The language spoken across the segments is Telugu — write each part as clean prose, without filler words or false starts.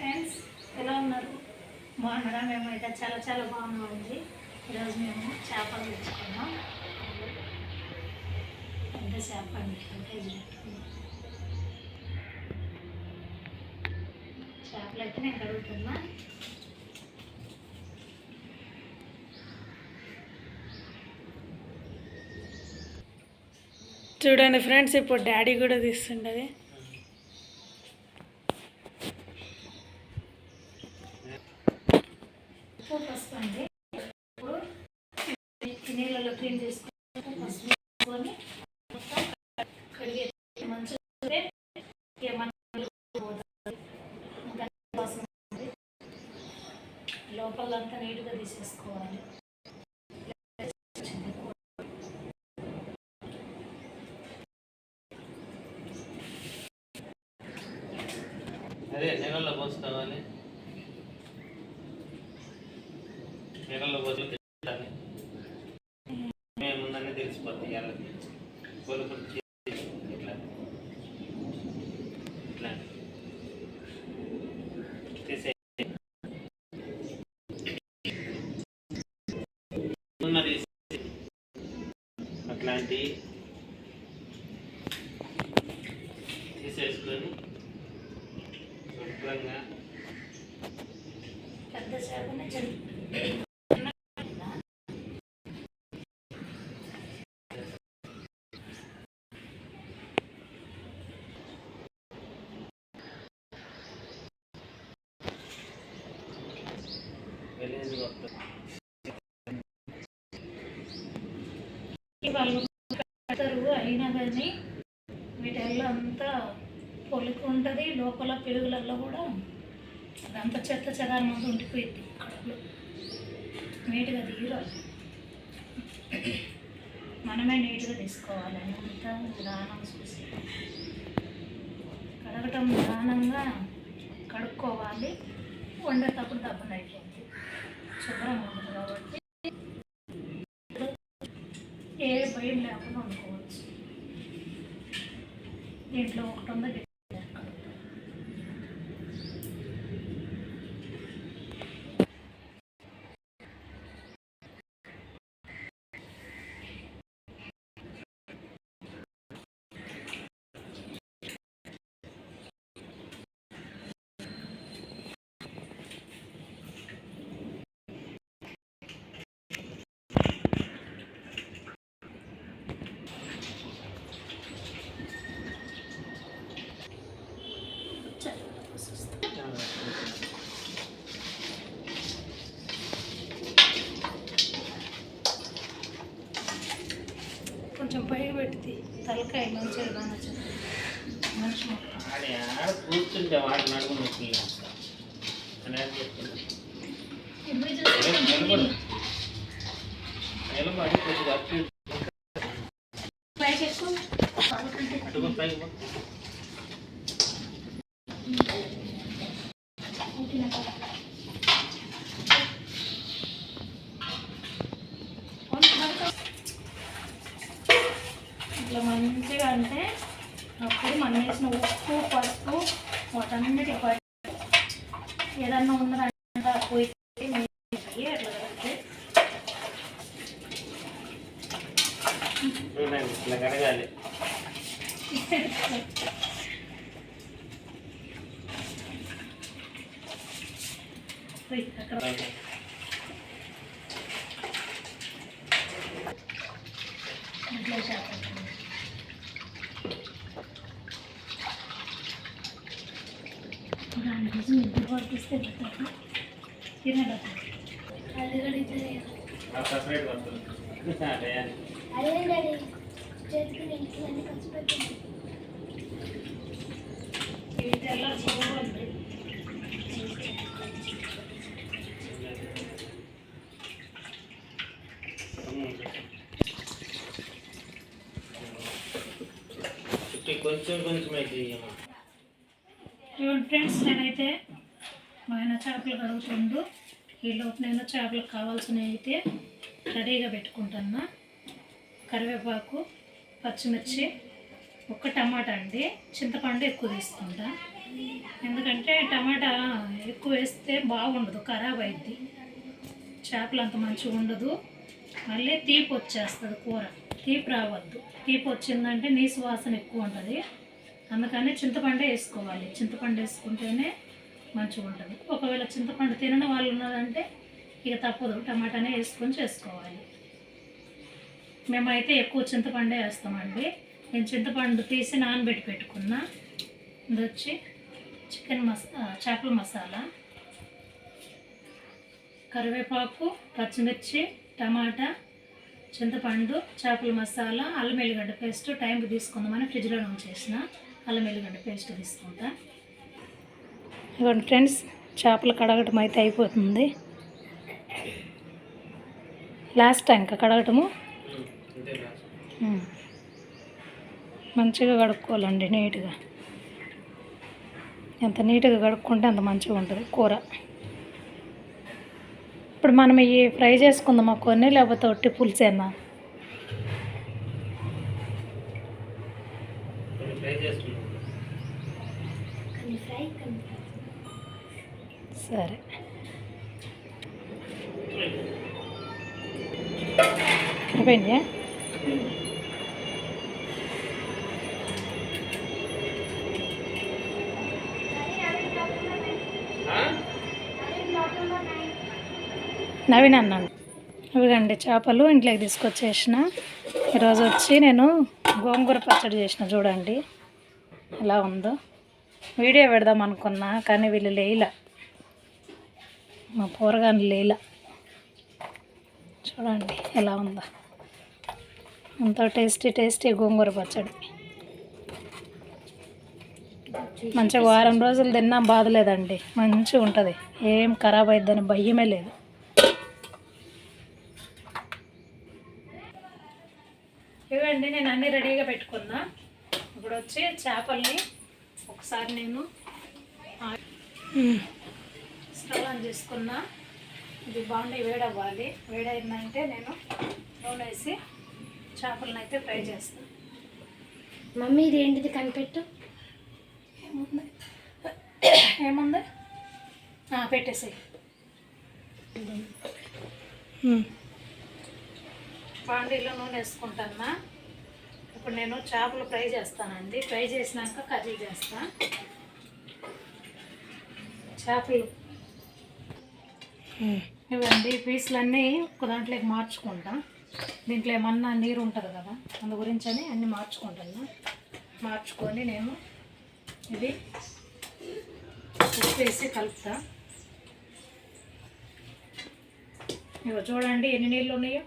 ఫ్రెండ్స్, ఎలా ఉన్నారు? బాగున్నారా? మేమైతే చాలా చాలా బాగున్నామండి. ఈరోజు మేము చేపలు తెచ్చుకున్నాం. పెద్ద చేప అండి, కేజీ పెట్టుకున్నాం. చేపలు అయితే నేను కడుగుతున్నా. చూడండి ఫ్రెండ్స్, ఇప్పుడు డాడీ కూడా తీస్తుండది. పసుపు అండి. ఇప్పుడు నీళ్ళలో క్లీన్ చేసుకొని పసుపు వేసుకొని కడిగే మంచిగా లోపలంతా నీట్గా తీసేసుకోవాలి. అదే నీళ్ళలో పోసుకోవాలి. నీళ్ళలో పోసి మేము ముందనే తెలిసిపోతాయి. వాళ్ళకి కొలుపులు ఇట్లా ఇట్లా తీసే అట్లాంటి తీసేసుకొని శుభ్రంగా పెద్ద చేపని వాళ్ళు కడతారు. అయినా కానీ వీటిల్లో అంతా పొలుకు ఉంటుంది. లోపల పెరుగులలో కూడా అదంతా చెత్త చెదారం అంతా ఉండిపోయింది. కడుపులో నీట్గా తీరాలి. మనమే నీట్గా తీసుకోవాలి. అంతా నిదానం చూసి కడగటం నిదానంగా కడుక్కోవాలి. వండేటప్పుడు దబ్బున అయిపోయింది. శుభ్రంగా ఉంటుంది కాబట్టి ఏ భయం లేకుండా వండుకోవచ్చు. దీంట్లో ఒకటి ఉంది. కొంచెం పైకి పెట్టి తలకాయ మంచిగా కానొచ్చింది. మనిషి కూర్చుంటే వాడు నడుము నిలబడి కొద్దిగా పైకి ఎక్కువ అటుకుని పైకి ఇట్లా మంచిగా అంటే అప్పుడు మనం వేసిన ఉప్పు పసుపు వాటన్నిటి ఏదన్నా ఉందంటే పోయి అట్లా కలిపితే ఇట్లా కడగాలి. అక్కడ ఇట్లా చేప దాని కోసం నిద్ర పడిపిస్తే పెట్టారు. తినడం అది కడిగితే సపరేట్ వస్తుంది. అదే డాడీ చేతికి ఇంట్లో అన్ని ఖర్చు పెట్టింది. ఇది ఎలా చూడండి. కొంచెం కొంచెం అయితే చూడండి ఫ్రెండ్స్, నేనైతే మా ఆయన చేపలు కడుగుతుండు. ఈ లోపు నేను చేపలకు కావాల్సినవి అయితే రెడీగా పెట్టుకుంటున్నా. కరివేపాకు, పచ్చిమిర్చి, ఒక టమాటా అండి, చింతపండు ఎక్కువ తీసుకుంటా. ఎందుకంటే టమాటా ఎక్కువ వేస్తే బాగుండదు, ఖరాబ్ అయింది. చేపలు అంత మంచిగా ఉండదు, మళ్ళీ తీపి వచ్చేస్తుంది కూర. తీపి రావద్దు, తీపి వచ్చిందంటే నీసు వాసన ఎక్కువ ఉంటుంది. అందుకని చింతపండే వేసుకోవాలి. చింతపండు వేసుకుంటేనే మంచిగా ఉంటుంది. ఒకవేళ చింతపండు తినని వాళ్ళు ఉన్నారంటే ఇక తప్పదు, టమాటానే వేసుకొని చేసుకోవాలి. మేమైతే ఎక్కువ చింతపండే వేస్తామండి. నేను చింతపండు తీసి నానబెట్టి పెట్టుకున్నా. ఇది వచ్చి చేపల మసాలా, కరివేపాకు, పచ్చిమిర్చి, టమాటా, చింతపండు, చేపల మసాలా, అల్లం ఎల్లిగడ్డ పేస్ట్. టైంకి తీసుకుందామని ఫ్రిడ్జ్లో ఉంచేసిన అల్లం ఎల్లిగడ్డ పేస్ట్ తీసుకుంటా. ఇవ్వండి ఫ్రెండ్స్, చేపలు కడగటం అయితే అయిపోతుంది. లాస్ట్ ఇంకా కడగటము మంచిగా కడుక్కోవాలండి, నీట్గా. ఎంత నీట్గా కడుక్కుంటే అంత మంచిగా ఉంటుంది కూర. ఇప్పుడు మనం ఇవి ఫ్రై చేసుకుందామా కొన్ని, లేకపోతే ఒట్టి పులుసేనా? సరే, అయిపోయింది. నవీన్ అన్నాను. ఇవిగండి చేపలు ఇంట్లోకి తీసుకొచ్చేసిన. ఈరోజు వచ్చి నేను గోంగూర పచ్చడి చేసిన. చూడండి ఎలా ఉందో. వీడియో పెడదాం అనుకున్నా కానీ వీళ్ళు లేలా, మా పోరగాని లేలా. చూడండి ఎలా ఉందో, ఎంతో టేస్టీ గోంగూర పచ్చడి. మంచిగా వారం రోజులు తిన్నా బాధలేదండి, మంచిగా ఉంటుంది. ఏం ఖరాబ్ అయిద్దని భయమే లేదు. ఇవ్వండి, నేను అన్నీ రెడీగా పెట్టుకున్నా. ఇప్పుడు వచ్చి చేపల్ని ఒకసారి నేను స్టవ్ ఆన్ చేసుకున్నా. ఇది బాగుండి వేడవ్వాలి. వేడైందంటే నేను నూనె వేసి చేపలను అయితే ఫ్రై చేస్తాను. మమ్మీ ఇది ఏంటిది కనిపెట్టు. ఏముంది పెట్టేసి. బాండీలో నూనె వేసుకుంటాను. ఇప్పుడు నేను చేపలు ఫ్రై చేస్తానండి. ఫ్రై చేసినాక కర్రీ చేస్తా. చేపలు ఇవ్వండి, పీసులన్నీ ఒక దాంట్లోకి మార్చుకుంటా. దీంట్లో ఏమన్నా నీరు ఉంటుంది కదా, అందు గురించి అని అన్నీ మార్చుకుంటాను. మార్చుకొని నేను ఇది ఉప్పు వేసి కలుపుతా. ఇవి చూడండి ఎన్ని నీళ్ళు ఉన్నాయో.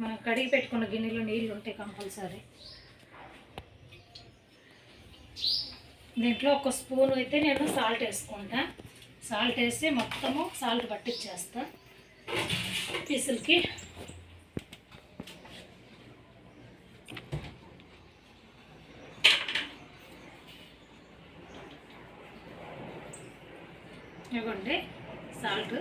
మనం కడిగి పెట్టుకున్న గిన్నెలో నీళ్ళు ఉంటాయి కంపల్సరీ. దీంట్లో ఒక స్పూన్ అయితే నేను సాల్ట్ వేసుకుంటా. సాల్ట్ వేసి మొత్తము సాల్ట్ పట్టించేస్తా పీసులకి. ఇవ్వండి సాల్ట్.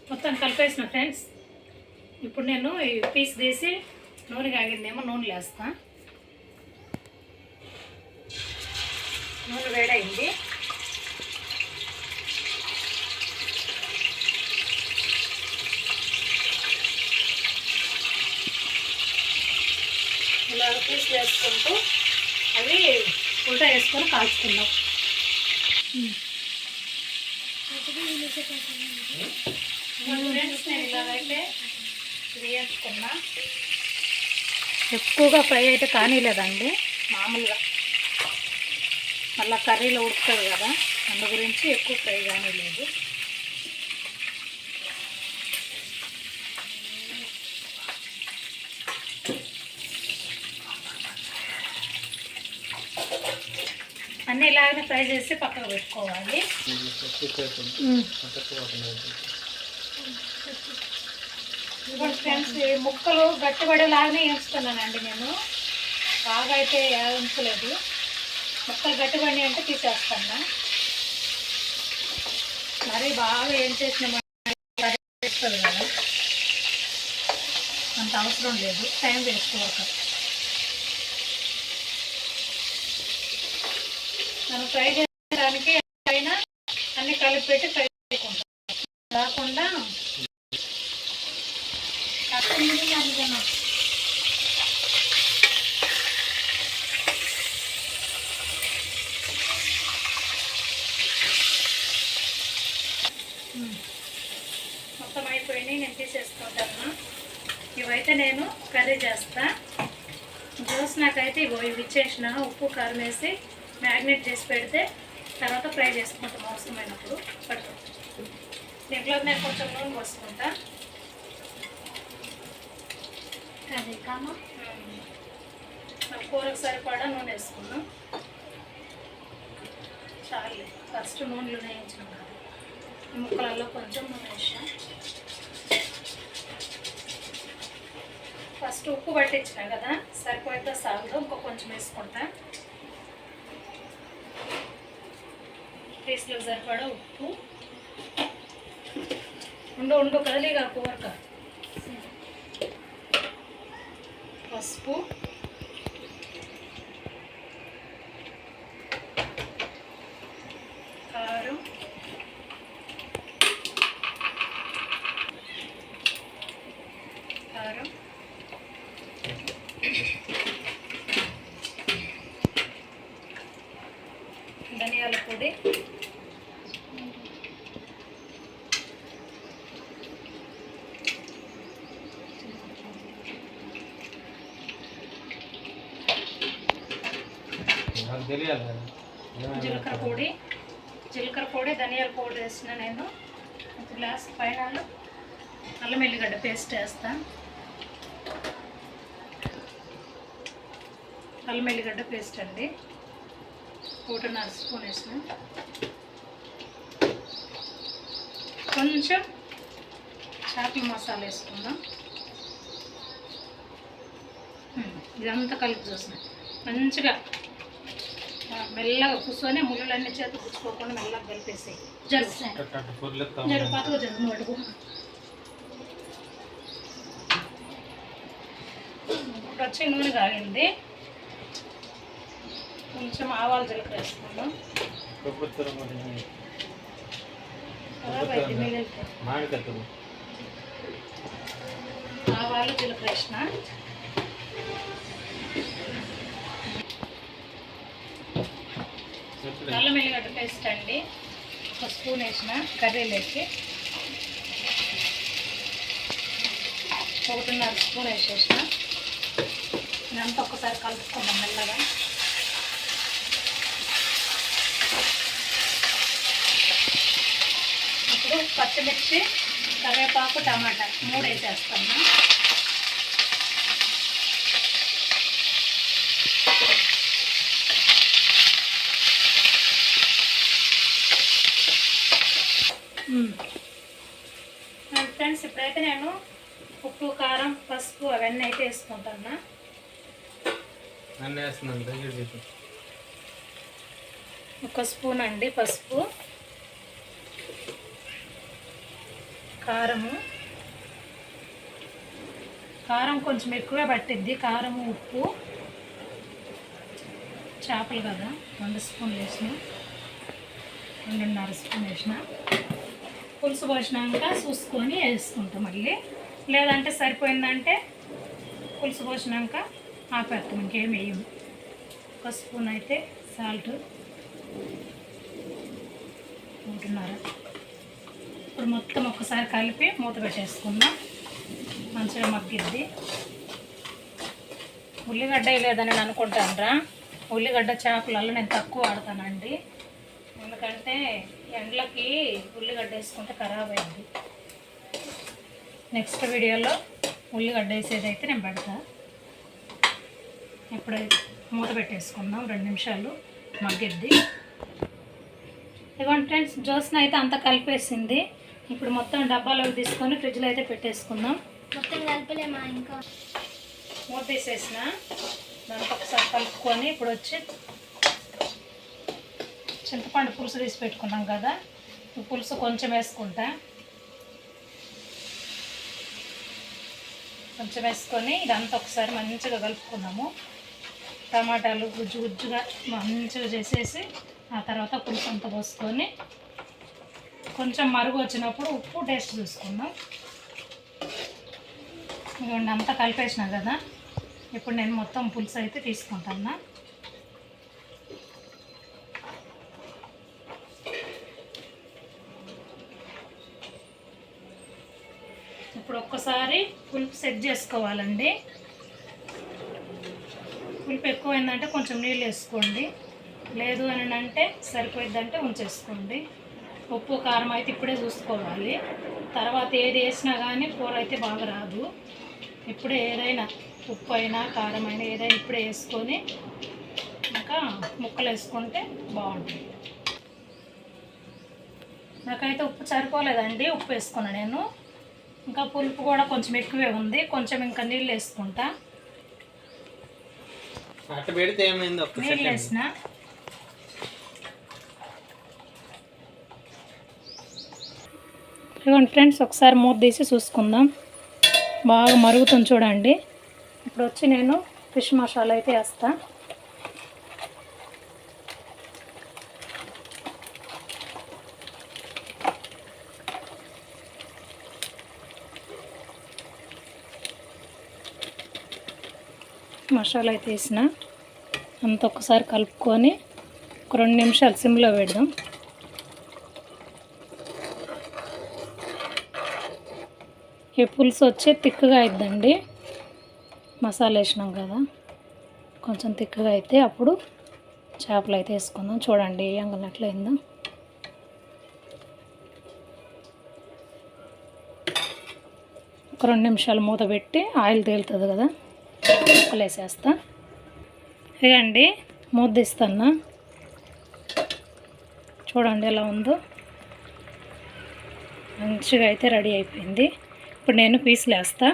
మొత్తం కలిపేసిన ఫ్రెండ్స్. ఇప్పుడు నేను ఈ పీస్ తీసి నూనె కాగిందేమో నూనె వేస్తా. నూనె వేడైంది. ఇలా పీస్ వేసుకుంటూ అవి ఉల్టా వేసుకొని కాల్చుకుందాం. ఫ్రెండ్స్, నేను ఇలాగైతే వేయించుకున్నా. ఎక్కువగా ఫ్రై అయితే కానీలేదండి, మామూలుగా మళ్ళీ కర్రీలో ఉడుకుతుంది కదా, అందు గురించి ఎక్కువ ఫ్రై కానీలేదు. అన్నీ ఇలాగనే ఫ్రై చేసి పక్కకు పెట్టుకోవాలి. ఫ్రెండ్స్, ఈ ముక్కలు గట్టిపడేలాగానే వేస్తున్నానండి నేను. బాగా అయితే ఉంచలేదు. ముక్కలు గట్టిపడి అంటే తీసేస్తాను. మరీ బాగా ఏం చేసిన వస్తుంది కదా, అంత అవసరం లేదు, టైం వేస్ట్ ఒక మనం ఫ్రై చేయడానికి అయినా అన్నీ కలిపి పెట్టి ఫ్రై చేసుకుంటాం. కాకుండా మొత్తం అయిపోయినాయి, నేను తీసేసుకుంటాను. ఇవైతే నేను కర్రీ చేస్తా. నాకైతే ఇవి ఇచ్చేసిన ఉప్పు కారం వేసి మ్యాగ్నేట్ చేసి పెడితే తర్వాత ఫ్రై చేసుకుంటాం అవసరమైనప్పుడు పడుతుంది. దీంట్లో నేను కొంచెం నూనె పోసుకుంటా. అదే కామా మన కూరకు సరిపడా నూనె వేసుకున్నాం. చాలు, ఫస్ట్ నూనెలో వేయించాం కదా, ఈ ముక్కలలో కొంచెం నూనె వేసాం. ఫస్ట్ ఉప్పు పట్టించిన కదా, సరిపోయితే సాగుదు, ఇంకో కొంచెం వేసుకుంటా. పీసులకు సరిపడా ఉప్పు. ఉండు కదలిగా కూరక. పసుపు, కారం, ధనియాల పొడి, జీలకర్ర పొడి, ధనియాల పొడి వేసిన నేను. ఒక గ్లాస్ పైన అల్లం ఎల్లిగడ్డ పేస్ట్ వేస్తాను. అల్లం ఎల్లిగడ్డ పేస్ట్ అండి, 1.5 స్పూన్ వేసిన. కొంచెం చేపల మసాలా వేసుకుందాం. ఇదంతా కలిపి చూసిన మంచిగా మెల్లగా కూర్చొని ముళ్ళలన్నీ చేతి పుచ్చుకోకుండా మెల్లగా కలిపేసాయి. జరుగు పాతగా జరుగు అడుగు. ఇప్పుడు వచ్చి నూనె కాగింది, కొంచెం ఆవాలు జీలకర్ర వేసుకుందాం. ఆవాలు జీలకర్ర వేసిన. అల్లం ఎల్లిగడ్డ పేస్ట్ అండి, 1 స్పూన్ వేసిన కర్రీలోకి. 1.5 స్పూన్ వేసేసిన. ఇదంతా ఒక్కసారి కలుపుకుందాం మెల్లగా. ఇప్పుడు పచ్చిమిర్చి, కరివేపాకు, టమాటా 3 వేసేస్తాను. ఫ్రెండ్స్, ఇప్పుడైతే నేను ఉప్పు, కారం, పసుపు అవన్నీ అయితే వేసుకుంటాను. 1 స్పూన్ అండి పసుపు, కారం కొంచెం ఎక్కువే పట్టిద్ది. కారము, ఉప్పు, చేపలు కదా 2 స్పూన్లు వేసిన, 2.5 స్పూన్ వేసిన. పులుసు పోసినాక చూసుకొని వేసుకుంటాం మళ్ళీ, లేదంటే సరిపోయిందంటే పులుసు పోసినాక ఆపేస్తాం, ఇంకేం వేయము. 1 స్పూన్ అయితే సాల్ట్, 1.5. ఇప్పుడు మొత్తం ఒక్కసారి కలిపి మూత పెట్టేసుకుందాం, మంచిగా మగ్గిద్ది. ఉల్లిగడ్డ లేదని నేను అనుకుంటానురా, ఉల్లిగడ్డ చేపలలో నేను తక్కువ వాడతానండి, ఎందుకంటే ఎండలకి ఉల్లిగడ్డ వేసుకుంటే ఖరాబ్ అయింది. నెక్స్ట్ వీడియోలో ఉల్లిగడ్డ వేసేది అయితే నేను పెడతా. ఇప్పుడైతే మూత పెట్టేసుకుందాం, 2 నిమిషాలు మగ్గిద్ది. ఇదిగోండి ఫ్రెండ్స్, జ్యోత్స్న అయితే అంతా కలిపేసింది. ఇప్పుడు మొత్తం డబ్బాలోకి తీసుకొని ఫ్రిడ్జ్లో అయితే పెట్టేసుకుందాం. మొత్తం కలిపలేమా? ఇంకా మూత తీసేసిన దానికి ఒకసారి కలుపుకొని ఇప్పుడు వచ్చి చింతపండు పులుసు తీసి పెట్టుకున్నాం కదా, ఈ పులుసు కొంచెం వేసుకుంటా. కొంచెం వేసుకొని ఇదంతా ఒకసారి మంచిగా కలుపుకుందాము. టమాటాలు గుజ్జు గుజ్జుగా మంచిగా చేసేసి ఆ తర్వాత పులుసు అంతా పోసుకొని కొంచెం మరుగు వచ్చినప్పుడు ఉప్పు టేస్ట్ చూసుకుందాం. ఇవ్వండి అంతా కలిపేసిన కదా, ఇప్పుడు నేను మొత్తం పులుసు అయితే తీసుకుంటాను. ఇప్పుడు ఒక్కసారి పులుపు సెట్ చేసుకోవాలండి. పులుపు ఎక్కువైందంటే కొంచెం నీళ్ళు వేసుకోండి, లేదు అని అంటే సరిపోయిద్దంటే ఉంచేసుకోండి. ఉప్పు కారం అయితే ఇప్పుడే చూసుకోవాలి, తర్వాత ఏది వేసినా కానీ కూర అయితే బాగా రాదు. ఇప్పుడే ఏదైనా ఉప్పు అయినా కారం అయినా ఏదైనా ఇప్పుడే వేసుకొని ఇంకా ముక్కలు వేసుకుంటే బాగుంటుంది. నాకైతే ఉప్పు సరిపోలేదండి, ఉప్పు వేసుకున్నా నేను. ఇంకా పులుపు కూడా కొంచెం ఎక్కువే ఉంది, కొంచెం ఇంకా నీళ్ళు వేసుకుంటా. నీళ్ళు వేసిన ఇదిగోండి ఫ్రెండ్స్, ఒకసారి మూత తీసి చూసుకుందాం. బాగా మరుగుతుంది చూడండి. ఇప్పుడు వచ్చి నేను ఫిష్ మసాలా అయితే వేస్తా. మసాలా అయితే వేసిన అంత ఒకసారి కలుపుకొని ఒక 2 నిమిషాలు సిమ్లో పెడదాం. ఈ పులుసు వచ్చి తిక్కుగా అయిద్దండి, మసాలా వేసినాం కదా, కొంచెం తిక్కుగా అయితే అప్పుడు చేపలు అయితే వేసుకుందాం. చూడండి ఏ అంగల్ ఎట్లయిందో. ఒక 2 నిమిషాలు మూత పెట్టి ఆయిల్ తేలుతుంది కదా, ముక్కలు వేసేస్తా. ఇదండి మూత తీస్తున్నా, చూడండి ఎలా ఉందో. మంచిగా అయితే రెడీ అయిపోయింది. ఇప్పుడు నేను పీసులు వేస్తా.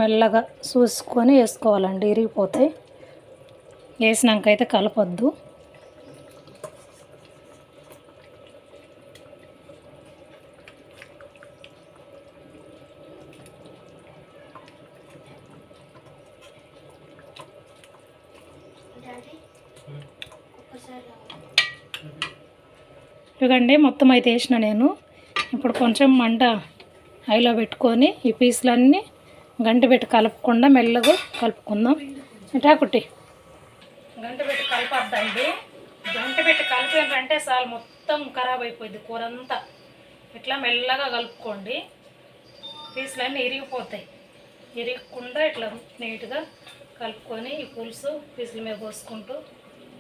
మెల్లగా చూసుకొని వేసుకోవాలండి, ఇరిగిపోతాయి. వేసినాక అయితే కలపొద్దు. ఇదిగండి మొత్తం అయితే వేసిన నేను. ఇప్పుడు కొంచెం మంట హైలో పెట్టుకొని ఈ పీసులన్నీ గంట పెట్టి కలపకుండా మెల్లగా కలుపుకుందాం. ఇటా కుట్టి గంట పెట్టి కలపద్దండి, గంట పెట్టి కలిపారంటే చాలు మొత్తం ఖరాబ్ అయిపోయింది కూర అంతా. ఇట్లా మెల్లగా కలుపుకోండి, పీసులన్నీ ఇరిగిపోతాయి. ఇరగకుండా ఇట్లా నీట్గా కలుపుకొని ఈ పులుసు పీసుల మీద పోసుకుంటూ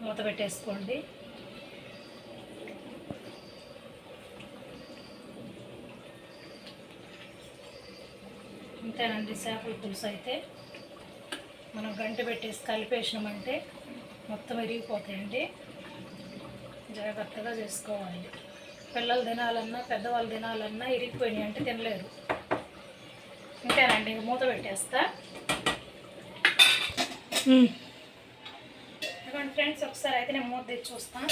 మూత పెట్టేసుకోండి. అంతేనండి, చేపల పులుసు అయితే మనం గంట పెట్టేసి కలిపేసినామంటే మొత్తం విరిగిపోతాయండి. జాగ్రత్తగా చేసుకోవాలి. పిల్లలు తినాలన్నా పెద్దవాళ్ళు తినాలన్నా ఇరిగిపోయినాయి అంటే తినలేరు. ఇంతేనండి, మూత పెట్టేస్తా. ఇదిగోండి ఫ్రెండ్స్, ఒకసారి అయితే నేను మూత తెచ్చి చూస్తాను.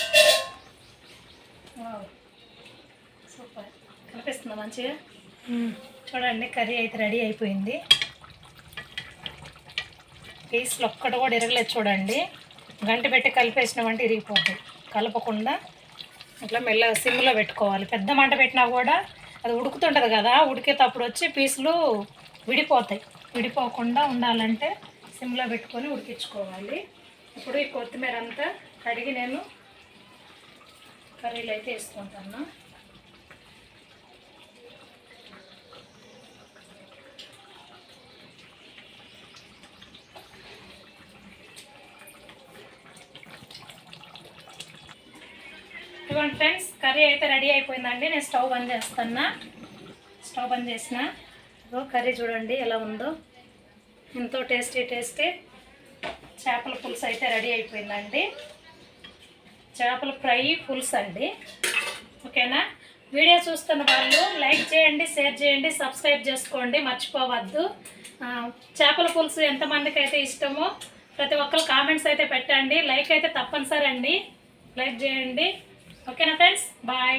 సూపర్ కనిపిస్తుందా మంచిగా? చూడండి కర్రీ అయితే రెడీ అయిపోయింది. పీసులు ఒక్కటి కూడా ఇరగలేదు చూడండి. గంట పెట్టి కలిపేసినామంటే ఇరిగిపోతాయి. కలపకుండా ఇట్లా మెల్లగా సిమ్లో పెట్టుకోవాలి. పెద్ద మంట పెట్టినా కూడా అది ఉడుకుతుంటుంది కదా, ఉడికేటప్పుడు వచ్చి పీసులు విడిపోతాయి. విడిపోకుండా ఉండాలంటే సిమ్లో పెట్టుకొని ఉడికించుకోవాలి. ఇప్పుడు ఈ కొత్తిమీర అంతా కడిగి నేను కర్రీలో అయితే వేసుకుంటాను. ఇదిగోండి ఫ్రెండ్స్, కర్రీ అయితే రెడీ అయిపోయిందండి. నేను స్టవ్ బంద్ చేస్తున్నా. స్టవ్ బంద్ చేసిన కర్రీ చూడండి ఎలా ఉందో. ఎంతో టేస్టీ చేపల పులుసు అయితే రెడీ అయిపోయిందండి. చేపల ఫ్రై పులుసు అండి. ఓకేనా? వీడియో చూస్తున్న వాళ్ళు లైక్ చేయండి, షేర్ చేయండి, సబ్స్క్రైబ్ చేసుకోండి, మర్చిపోవద్దు. చేపల పులుసు ఎంతమందికి అయితే ఇష్టమో ప్రతి ఒక్కరు కామెంట్స్ అయితే పెట్టండి. లైక్ అయితే తప్పనిసరి అండి, లైక్ చేయండి. ఓకేనా ఫ్రెండ్స్, బాయ్.